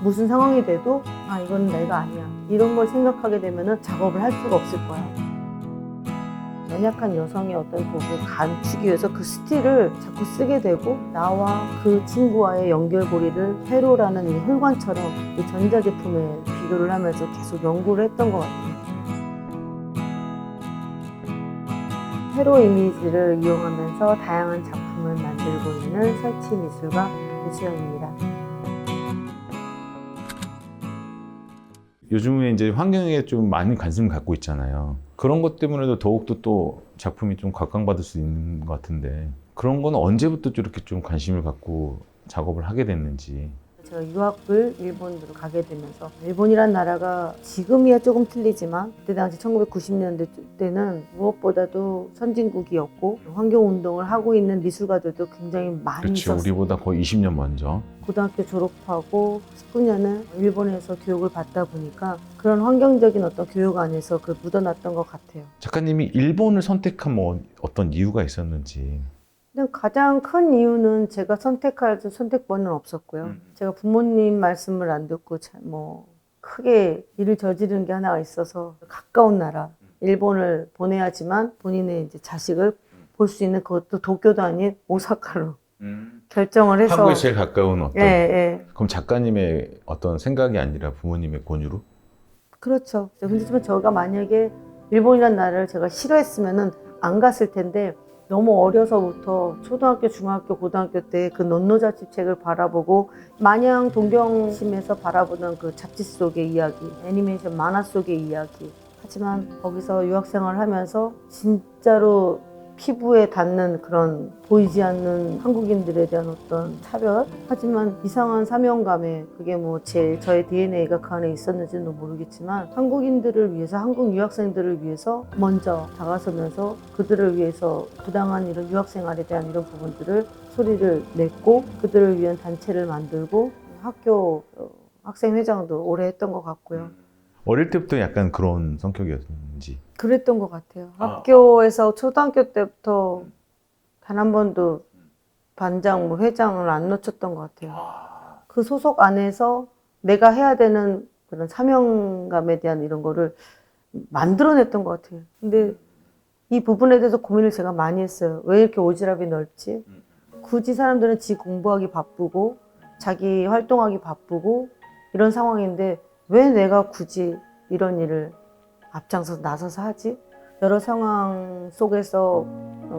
무슨 상황이 돼도 아 이건 내가 아니야 이런 걸 생각하게 되면은 작업을 할 수가 없을 거야. 연약한 여성의 어떤 부분을 감추기 위해서 그 스틸을 자꾸 쓰게 되고 나와 그 친구와의 연결고리를 회로라는 이 혈관처럼 이 전자제품에 비교를 하면서 계속 연구를 했던 것 같아요. 회로 이미지를 이용하면서 다양한 작품을 만들고 있는 설치 미술가 유수연입니다. 요즘에 이제 환경에 좀 많이 관심을 갖고 있잖아요. 그런 것 때문에도 더욱더 또 작품이 좀 각광받을 수 있는 것 같은데 그런 건 언제부터 이렇게 좀 관심을 갖고 작업을 하게 됐는지. 제가 유학을 일본으로 가게 되면서 일본이란 나라가 지금이야 조금 틀리지만 그때 당시 1990년대 때는 무엇보다도 선진국이었고 환경운동을 하고 있는 미술가들도 굉장히 많이 그렇죠. 있었어요. 우리보다 거의 20년 먼저. 고등학교 졸업하고 19년은 일본에서 교육을 받다 보니까 그런 환경적인 어떤 교육 안에서 그 묻어났던 것 같아요. 작가님이 일본을 선택한 뭐 어떤 이유가 있었는지. 근데 가장 큰 이유는 제가 선택할 선택권은 없었고요. 제가 부모님 말씀을 안 듣고 뭐 크게 일을 저지른 게 하나가 있어서 가까운 나라 일본을 보내야지만 본인의 이제 자식을 볼 수 있는 그것도 도쿄도 아닌 오사카로 결정을 해서 한국에 제일 가까운 어떤. 예, 예. 그럼 작가님의 어떤 생각이 아니라 부모님의 권유로? 그렇죠. 근데 좀 제가 만약에 일본이라는 나라를 제가 싫어했으면은 안 갔을 텐데 너무 어려서부터 초등학교, 중학교, 고등학교 때 그 논노자집책을 바라보고 마냥 동경심에서 바라보던 그 잡지 속의 이야기, 애니메이션 만화 속의 이야기. 하지만 거기서 유학생활을 하면서 진짜로 피부에 닿는 그런 보이지 않는 한국인들에 대한 어떤 차별? 하지만 이상한 사명감에 그게 뭐 저의 DNA가 그 안에 있었는지는 모르겠지만 한국인들을 위해서 한국 유학생들을 위해서 먼저 다가서면서 그들을 위해서 부당한 이런 유학생활에 대한 이런 부분들을 소리를 냈고 그들을 위한 단체를 만들고 학교 학생회장도 오래 했던 것 같고요. 어릴 때부터 약간 그런 성격이었는지. 그랬던 것 같아요. 학교에서 초등학교 때부터 단 한 번도 반장, 뭐 회장을 안 놓쳤던 것 같아요. 그 소속 안에서 내가 해야 되는 그런 사명감에 대한 이런 거를 만들어냈던 것 같아요. 근데 이 부분에 대해서 고민을 제가 많이 했어요. 왜 이렇게 오지랖이 넓지? 굳이 사람들은 지 공부하기 바쁘고 자기 활동하기 바쁘고 이런 상황인데 왜 내가 굳이 이런 일을 앞장서서 나서서 하지? 여러 상황 속에서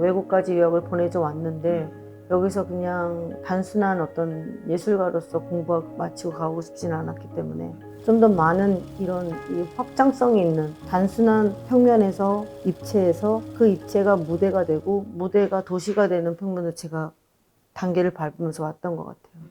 외국까지 유학을 보내져 왔는데 여기서 그냥 단순한 어떤 예술가로서 공부 마치고 가고 싶지는 않았기 때문에 좀 더 많은 이런 이 확장성이 있는 단순한 평면에서 입체에서 그 입체가 무대가 되고 무대가 도시가 되는 평면을 제가 단계를 밟으면서 왔던 것 같아요.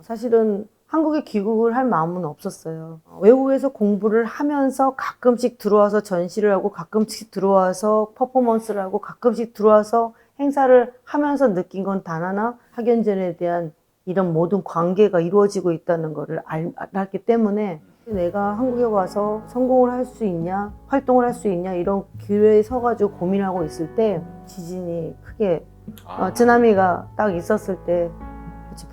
사실은 한국에 귀국을 할 마음은 없었어요. 외국에서 공부를 하면서 가끔씩 들어와서 전시를 하고 가끔씩 들어와서 퍼포먼스를 하고 가끔씩 들어와서 행사를 하면서 느낀 건 단 하나, 학연전에 대한 이런 모든 관계가 이루어지고 있다는 것을 알았기 때문에 내가 한국에 와서 성공을 할 수 있냐, 활동을 할 수 있냐 이런 기회에 서가지고 고민하고 있을 때 지진이 크게 쓰나미가 딱 있었을 때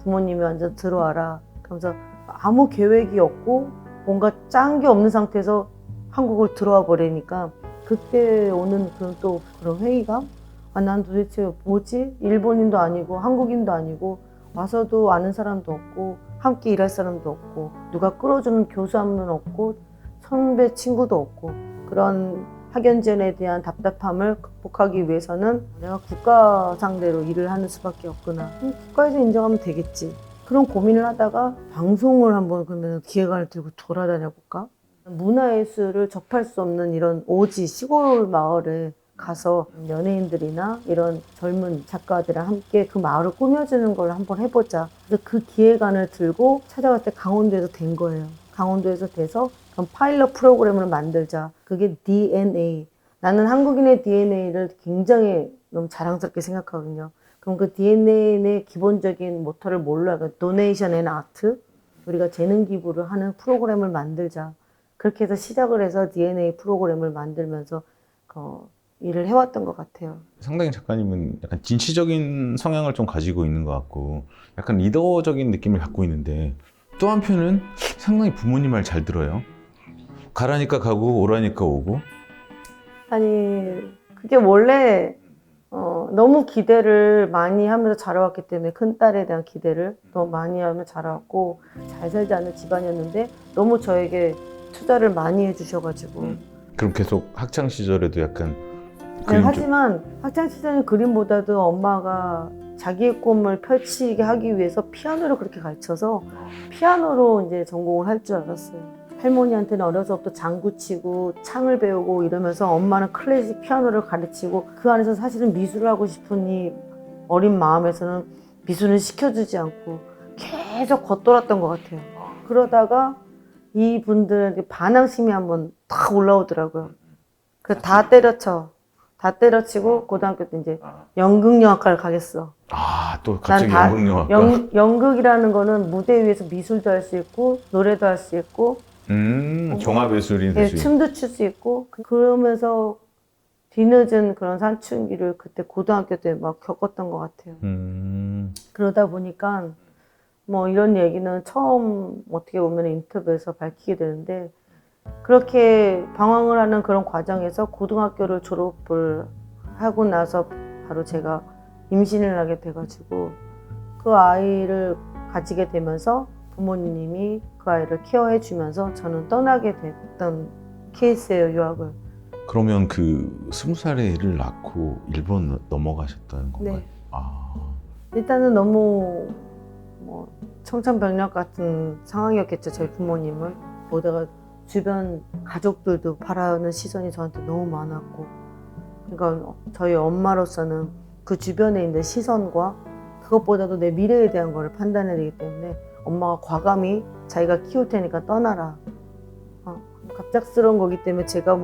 부모님이 완전 들어와라. 그러면서 아무 계획이 없고 뭔가 짠 게 없는 상태에서 한국을 들어와 버리니까 그때 오는 그런 또 그런 회의감? 아, 난 도대체 뭐지? 일본인도 아니고 한국인도 아니고 와서도 아는 사람도 없고 함께 일할 사람도 없고 누가 끌어주는 교수 한 분 없고 선배 친구도 없고 그런 학연전에 대한 답답함을 극복하기 위해서는 내가 국가 상대로 일을 하는 수밖에 없구나. 국가에서 인정하면 되겠지. 그런 고민을 하다가 방송을 한번 그러면 기획안을 들고 돌아다녀 볼까? 문화예술을 접할 수 없는 이런 오지 시골 마을에 가서 연예인들이나 이런 젊은 작가들이랑 함께 그 마을을 꾸며주는 걸 한번 해보자. 그래서 그 기획안을 들고 찾아갈 때 강원도에서 된 거예요. 강원도에서 돼서 그럼 파일럿 프로그램을 만들자. 그게 DNA. 나는 한국인의 DNA를 굉장히 너무 자랑스럽게 생각하거든요. 그럼 그 DNA의 기본적인 모토를 뭘로 할까? 도네이션 앤 아트? 우리가 재능 기부를 하는 프로그램을 만들자. 그렇게 해서 시작을 해서 DNA 프로그램을 만들면서 일을 해왔던 것 같아요. 상당히 작가님은 약간 진취적인 성향을 좀 가지고 있는 것 같고 약간 리더적인 느낌을 갖고 있는데 또 한편은 상당히 부모님 말 잘 들어요. 가라니까 가고 오라니까 오고. 아니, 그게 원래 너무 기대를 많이 하면서 자라왔기 때문에 큰딸에 대한 기대를 너무 많이 하며 자라왔고 잘 살지 않은 집안이었는데 너무 저에게 투자를 많이 해주셔가지고 그럼 계속 학창 시절에도 약간 네, 그림 좀 하지만 학창시절 그림보다도 엄마가 자기의 꿈을 펼치게 하기 위해서 피아노를 그렇게 가르쳐서 피아노로 이제 전공을 할 줄 알았어요. 할머니한테는 어려서부터 장구 치고 창을 배우고 이러면서 엄마는 클래식 피아노를 가르치고 그 안에서 사실은 미술을 하고 싶은 이 어린 마음에서는 미술은 시켜주지 않고 계속 겉돌았던 것 같아요. 그러다가 이분들에게 반항심이 한번 탁 올라오더라고요. 그래서 다 때려쳐. 다 때려치고 고등학교 때 이제 연극영화과를 가겠어. 또 갑자기 난 연극영화과. 연극이라는 거는 무대 위에서 미술도 할 수 있고 노래도 할 수 있고 종합예술인 될 예, 수 있고. 춤도 출 수 있고 그러면서 뒤늦은 그런 사춘기를 그때 고등학교 때 막 겪었던 것 같아요. 그러다 보니까 뭐 이런 얘기는 처음 어떻게 보면 인터뷰에서 밝히게 되는데 그렇게 방황을 하는 그런 과정에서 고등학교를 졸업을 하고 나서 바로 제가 임신을 하게 돼가지고 그 아이를 가지게 되면서 부모님이 그 아이를 케어해 주면서 저는 떠나게 됐던 케이스예요, 유학을. 그러면 그 20살에 애를 낳고 일본 넘어가셨다는 건가요? 네. 아, 일단은 너무 뭐 청천벽력 같은 상황이었겠죠, 저희 부모님은. 거기다가 주변 가족들도 바라는 시선이 저한테 너무 많았고 그러니까 저희 엄마로서는 그 주변에 있는 시선과 그것보다도 내 미래에 대한 거를 판단해야 되기 때문에 엄마가 과감히 자기가 키울 테니까 떠나라. 갑작스러운 거기 때문에 제가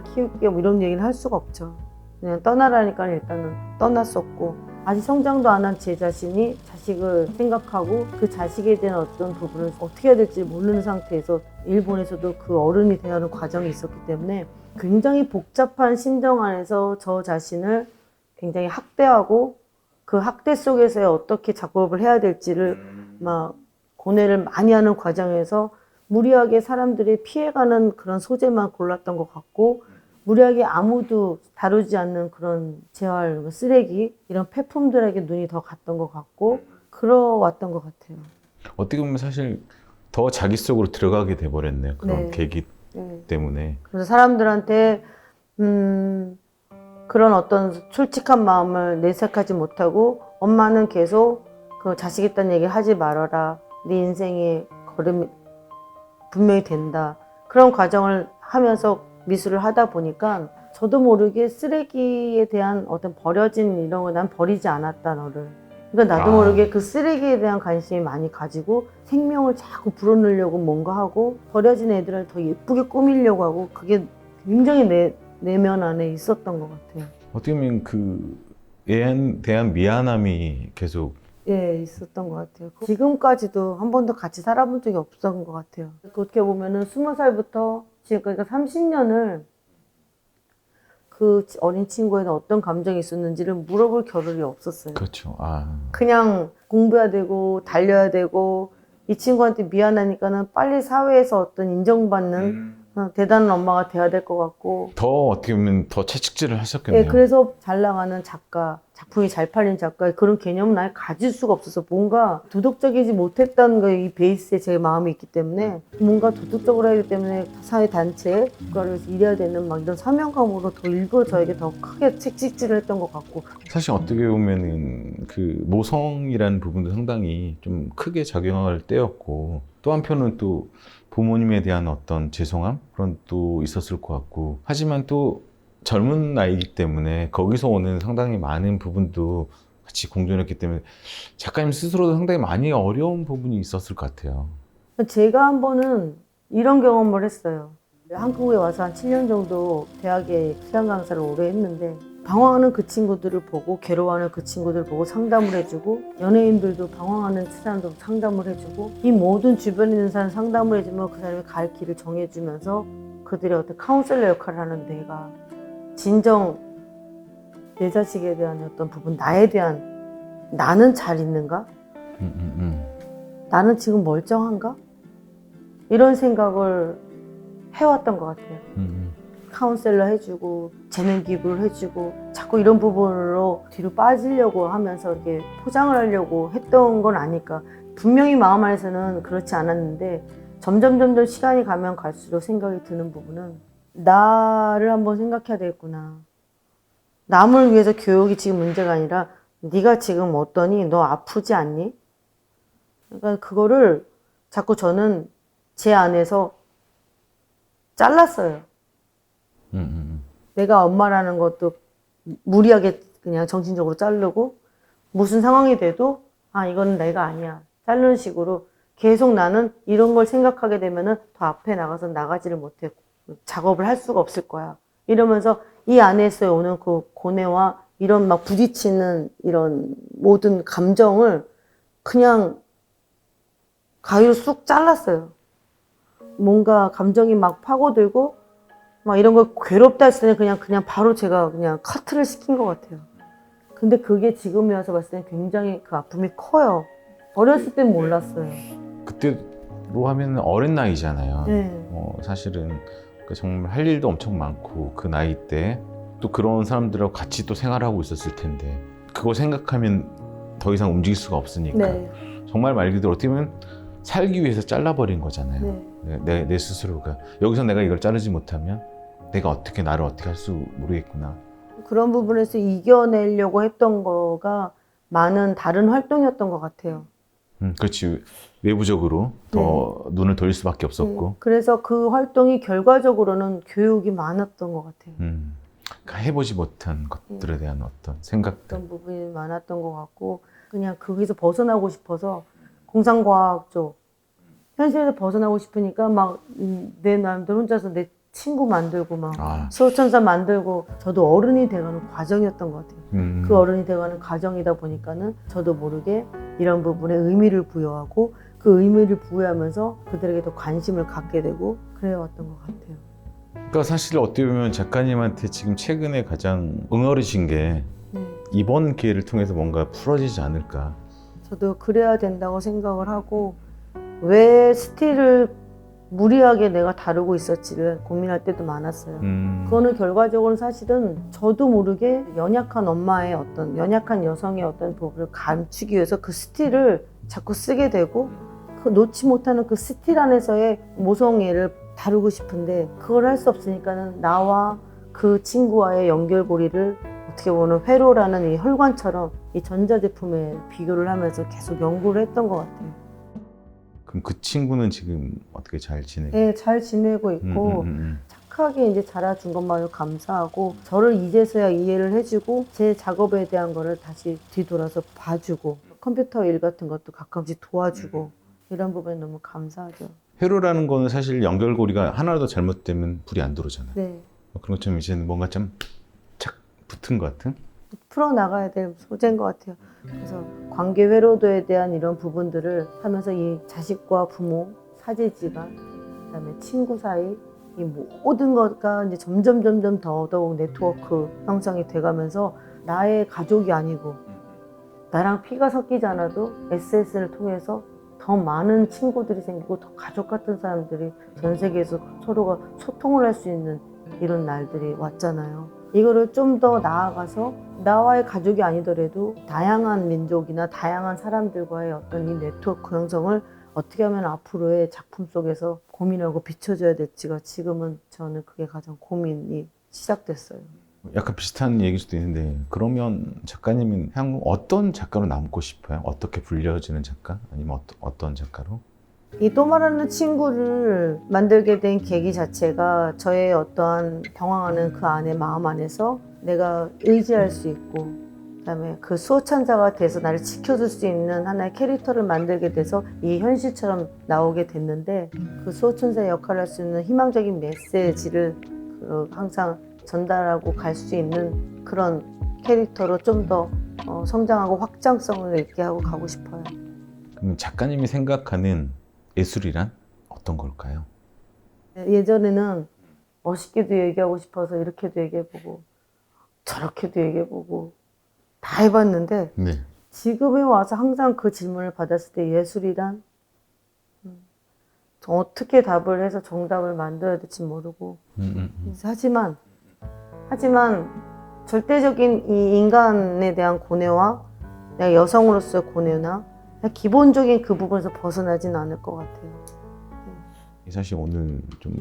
키울게 뭐 이런 얘기를 할 수가 없죠. 그냥 떠나라니까 일단은 떠났었고 아직 성장도 안 한 제 자신이 자식을 생각하고 그 자식에 대한 어떤 부분을 어떻게 해야 될지 모르는 상태에서 일본에서도 그 어른이 대하는 과정이 있었기 때문에 굉장히 복잡한 심정 안에서 저 자신을 굉장히 학대하고 그 학대 속에서 어떻게 작업을 해야 될지를 막 고뇌를 많이 하는 과정에서 무리하게 사람들이 피해가는 그런 소재만 골랐던 것 같고 무리하게 아무도 다루지 않는 그런 재활, 쓰레기 이런 폐품들에게 눈이 더 갔던 것 같고 그러왔던 것 같아요. 어떻게 보면 사실 더 자기 속으로 들어가게 돼버렸네요. 그런 네. 계기 네. 때문에. 그래서 사람들한테 그런 어떤 솔직한 마음을 내색하지 못하고 엄마는 계속 그 자식 있다는 얘기 하지 말아라. 네 인생의 걸음이 분명히 된다. 그런 과정을 하면서 미술을 하다 보니까 저도 모르게 쓰레기에 대한 어떤 버려진 이런 거 난 버리지 않았다 너를. 그러니까 나도 모르게 그 쓰레기에 대한 관심이 많이 가지고 생명을 자꾸 불어넣으려고 뭔가 하고 버려진 애들을 더 예쁘게 꾸미려고 하고 그게 굉장히 내면 안에 있었던 것 같아요. 어떻게 보면 그 애에 대한 미안함이 계속 예, 있었던 것 같아요. 지금까지도 한 번도 같이 살아본 적이 없었던 것 같아요. 어떻게 보면은 20살부터 지금까지 30년을 그 어린 친구에는 어떤 감정이 있었는지를 물어볼 겨를이 없었어요. 그렇죠. 그냥 공부해야 되고 달려야 되고 이 친구한테 미안하니까는 빨리 사회에서 어떤 인정받는 대단한 엄마가 돼야 될 것 같고 더 어떻게 보면 더 채찍질을 하셨겠네요. 네, 그래서 잘 나가는 작가, 작품이 잘 팔린 작가 그런 개념은 아예 가질 수가 없어서 뭔가 도덕적이지 못했다는 거 이 베이스에 제 마음이 있기 때문에 뭔가 도덕적으로 해야 되기 때문에 사회 단체에 국가를 위해서 일해야 되는 막 이런 사명감으로 더 일부러 저에게 더 크게 채찍질을 했던 것 같고 사실 어떻게 보면은 그 모성이라는 부분도 상당히 좀 크게 작용할 때였고 또 한편은 또 부모님에 대한 어떤 죄송함 그런 또 있었을 것 같고 하지만 또 젊은 나이이기 때문에 거기서 오는 상당히 많은 부분도 같이 공존했기 때문에 작가님 스스로도 상당히 많이 어려운 부분이 있었을 것 같아요. 제가 한 번은 이런 경험을 했어요. 한국에 와서 한 7년 정도 대학에 수련 강사를 오래 했는데 방황하는 그 친구들을 보고 괴로워하는 그 친구들을 보고 상담을 해주고 연예인들도 방황하는 사람도 상담을 해주고 이 모든 주변에 있는 사람 상담을 해주면 그 사람이 갈 길을 정해주면서 그들의 어떤 카운셀러 역할을 하는 내가 진정 내 자식에 대한 어떤 부분 나에 대한 나는 잘 있는가? 나는 지금 멀쩡한가? 이런 생각을 해왔던 것 같아요. 음. 카운셀러 해주고 재능 기부를 해주고 자꾸 이런 부분으로 뒤로 빠지려고 하면서 이렇게 포장을 하려고 했던 건 아닐까. 분명히 마음 안에서는 그렇지 않았는데 점점 시간이 가면 갈수록 생각이 드는 부분은 나를 한번 생각해야 되겠구나. 남을 위해서 교육이 지금 문제가 아니라 네가 지금 어떠니? 너 아프지 않니? 그러니까 그거를 자꾸 저는 제 안에서 잘랐어요. 내가 엄마라는 것도 무리하게 그냥 정신적으로 자르고 무슨 상황이 돼도 아 이거는 내가 아니야. 자르는 식으로 계속 나는 이런 걸 생각하게 되면은 더 앞에 나가서 나가지를 못해 작업을 할 수가 없을 거야. 이러면서 이 안에서 오는 그 고뇌와 이런 막 부딪히는 이런 모든 감정을 그냥 가위로 쑥 잘랐어요. 뭔가 감정이 막 파고들고 막 이런 걸 괴롭다 했을 때는 그냥 바로 제가 그냥 커트를 시킨 것 같아요. 근데 그게 지금에 와서 봤을 때는 굉장히 그 아픔이 커요. 어렸을 땐 몰랐어요. 그때로 하면 어린 나이잖아요. 네. 사실은 정말 할 일도 엄청 많고 그 나이 때 또 그런 사람들하고 같이 또 생활하고 있었을 텐데 그거 생각하면 더 이상 움직일 수가 없으니까 네. 정말 말 그대로 어떻게 보면 살기 위해서 잘라버린 거잖아요. 네. 내 스스로가 여기서 내가 이걸 자르지 못하면 내가 어떻게 나를 어떻게 할 수 모르겠구나. 그런 부분에서 이겨내려고 했던 거가 많은 다른 활동이었던 것 같아요. 그렇지. 외부적으로 더 눈을 돌릴 수밖에 없었고. 네. 그래서 그 활동이 결과적으로는 교육이 많았던 것 같아요. 그러니까 해보지 못한 것들에 대한 어떤 생각들. 그런 부분이 많았던 것 같고 그냥 거기서 벗어나고 싶어서 공상과학 쪽 현실에서 벗어나고 싶으니까 막 내 나름대로 혼자서 내 친구 만들고 막 수호천사 만들고 저도 어른이 돼가는 과정이었던 것 같아요. 그 어른이 돼가는 과정이다 보니까는 저도 모르게 이런 부분에 의미를 부여하고 그 의미를 부여하면서 그들에게 더 관심을 갖게 되고 그래왔던 것 같아요. 그러니까 사실 어떻게 보면 작가님한테 지금 최근에 가장 응어리신 게 이번 기회를 통해서 뭔가 풀어지지 않을까. 저도 그래야 된다고 생각을 하고 왜 스틸을 무리하게 내가 다루고 있었지를 고민할 때도 많았어요. 그거는 결과적으로 사실은 저도 모르게 연약한 엄마의 어떤 연약한 여성의 어떤 부분을 감추기 위해서 그 스틸을 자꾸 쓰게 되고 그 놓지 못하는 그 스틸 안에서의 모성애를 다루고 싶은데 그걸 할 수 없으니까는 나와 그 친구와의 연결고리를 어떻게 보면 회로라는 이 혈관처럼 이 전자제품에 비교를 하면서 계속 연구를 했던 것 같아요. 그럼 그 친구는 지금 어떻게 잘 지내고? 네, 잘 지내고 있고 착하게 이제 자라준 것만으로 감사하고 저를 이제서야 이해를 해주고 제 작업에 대한 거를 다시 뒤돌아서 봐주고 컴퓨터 일 같은 것도 가끔씩 도와주고 이런 부분에 너무 감사하죠. 회로라는 거는 사실 연결고리가 하나라도 잘못되면 불이 안 들어오잖아요. 네. 그런 것처럼 이제는 뭔가 좀 착 붙은 것 같은? 풀어나가야 될 소재인 것 같아요. 그래서 관계 회로도에 대한 이런 부분들을 하면서 이 자식과 부모, 사제지간, 그다음에 친구 사이 이 모든 것과 이제 점점 더더욱 네트워크 형성이 돼가면서 나의 가족이 아니고 나랑 피가 섞이지 않아도 SS를 통해서 더 많은 친구들이 생기고 더 가족 같은 사람들이 전 세계에서 서로가 소통을 할 수 있는 이런 날들이 왔잖아요. 이거를 좀 더 나아가서 나와의 가족이 아니더라도 다양한 민족이나 다양한 사람들과의 어떤 이 네트워크 형성을 어떻게 하면 앞으로의 작품 속에서 고민하고 비춰줘야 될지가 지금은 저는 그게 가장 고민이 시작됐어요. 약간 비슷한 얘기일 수도 있는데 그러면 작가님은 향후 어떤 작가로 남고 싶어요? 어떻게 불려지는 작가? 아니면 어떤 작가로? 이 또 말하는 친구를 만들게 된 계기 자체가 저의 어떠한 경황하는 그 안에 마음 안에서 내가 의지할 수 있고 그다음에 그 수호천사가 돼서 나를 지켜줄 수 있는 하나의 캐릭터를 만들게 돼서 이 현실처럼 나오게 됐는데 그 수호천사의 역할을 할 수 있는 희망적인 메시지를 항상 전달하고 갈 수 있는 그런 캐릭터로 좀 더 성장하고 확장성을 있게 하고 가고 싶어요. 그럼 작가님이 생각하는 예술이란 어떤 걸까요? 예전에는 멋있게도 얘기하고 싶어서 이렇게도 얘기해보고 저렇게도 얘기해보고 다 해봤는데 네. 지금에 와서 항상 그 질문을 받았을 때 예술이란 어떻게 답을 해서 정답을 만들어야 될지 모르고. 그래서 하지만 절대적인 이 인간에 대한 고뇌와 내가 여성으로서의 고뇌나 그냥 기본적인 그 부분에서 벗어나지는 않을 것 같아요. 사실 오늘 좀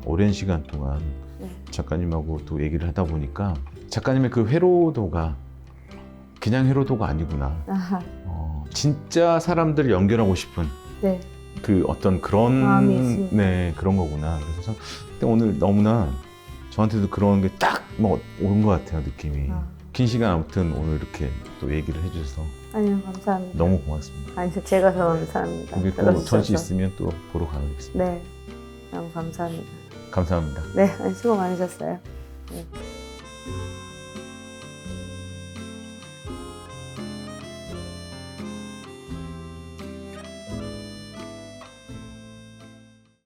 오랜 시간 동안 네. 작가님하고 또 얘기를 하다 보니까 작가님의 그 회로도가 그냥 회로도가 아니구나. 아하, 진짜 사람들을 연결하고 싶은 네. 그 어떤 그런 마음이 있습니다. 네 그런 거구나. 그래서 근데 오늘 너무나 저한테도 그런 게 딱 뭐 온 것 같아요, 느낌이. 긴 시간 아무튼 오늘 이렇게 또 얘기를 해주셔서 아니요, 감사합니다. 너무 고맙습니다. 아니, 제가 더 감사합니다. 우리 또 들어주셔서. 전시 있으면 또 보러 가겠습니다. 네, 너무 감사합니다. 감사합니다. 네, 수고 많으셨어요. 네.